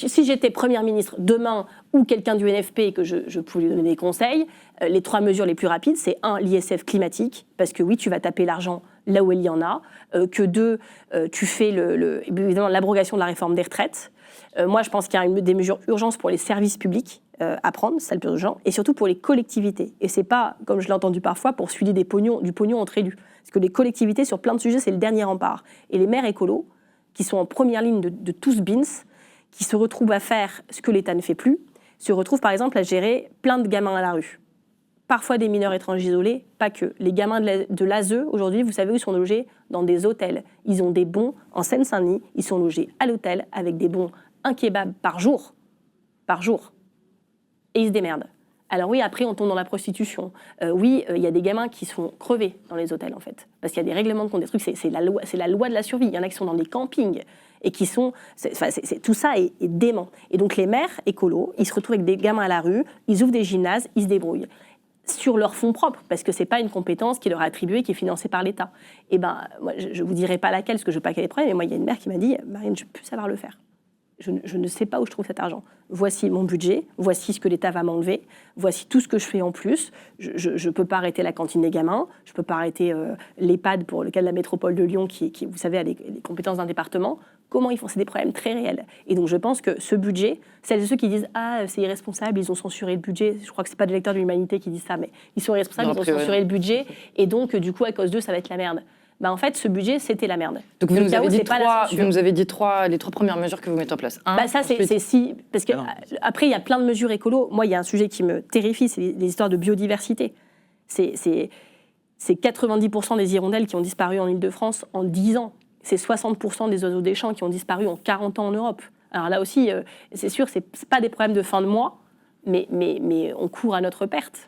si j'étais Première ministre demain ou quelqu'un du NFP et que je pouvais lui donner des conseils, les 3 mesures les plus rapides, c'est 1, l'ISF climatique, parce que oui, tu vas taper l'argent là où il y en a, que 2, tu fais évidemment l'abrogation de la réforme des retraites. Moi, je pense qu'il y a des mesures urgences pour les services publics à prendre, c'est le plus urgent, et surtout pour les collectivités. Et c'est pas, comme je l'ai entendu parfois, pour filer du pognon entre élus. Parce que les collectivités, sur plein de sujets, c'est le dernier rempart. Et les maires écolos, qui sont en première ligne de tous bins, qui se retrouvent à faire ce que l'État ne fait plus, se retrouvent par exemple à gérer plein de gamins à la rue. Parfois des mineurs étrangers isolés, pas que. Les gamins de l'ASE, aujourd'hui, vous savez où ils sont logés? Dans des hôtels. Ils ont des bons en Seine-Saint-Denis, ils sont logés à l'hôtel avec des bons 1 kebab par jour. Et ils se démerdent. Alors oui, après, on tombe dans la prostitution. Oui, il y a des gamins qui sont crevés dans les hôtels, en fait. Parce qu'il y a des règlements de compte, des trucs, c'est la loi de la survie. Il y en a qui sont dans des campings et qui sont... tout ça est dément. Et donc les maires écolos, ils se retrouvent avec des gamins à la rue, ils ouvrent des gymnases, ils se débrouillent. Sur leur fonds propres, parce que c'est pas une compétence qui leur est attribuée, qui est financée par l'État. Et ben, moi, je vous dirai pas laquelle, parce que je veux pas qu'elle ait des problèmes, mais moi, il y a une mère qui m'a dit « Marine, je veux plus savoir le faire. Je ne sais pas où je trouve cet argent. Voici mon budget, voici ce que l'État va m'enlever, voici tout ce que je fais en plus. Je ne peux pas arrêter la cantine des gamins, je ne peux pas arrêter l'EHPAD pour le cas de la métropole de Lyon, qui vous savez, a les compétences d'un département. Comment ils font? C'est des problèmes très réels. Et donc je pense que ce budget, celles et ceux qui disent « Ah, c'est irresponsable, ils ont censuré le budget », je crois que ce n'est pas des lecteurs de l'Humanité qui disent ça, mais ils sont irresponsables, ils ont censuré le budget, et donc du coup, à cause d'eux, ça va être la merde. Bah en fait, ce budget, c'était la merde. Donc vous nous avez dit les 3 premières mesures que vous mettez en place. Ça, c'est si... Parce qu'après, il y a plein de mesures écolo. Moi, il y a un sujet qui me terrifie, c'est les histoires de biodiversité. C'est 90% des hirondelles qui ont disparu en Île-de-France en 10 ans. C'est 60% des oiseaux des champs qui ont disparu en 40 ans en Europe. Alors là aussi, c'est sûr, c'est pas des problèmes de fin de mois, mais on court à notre perte.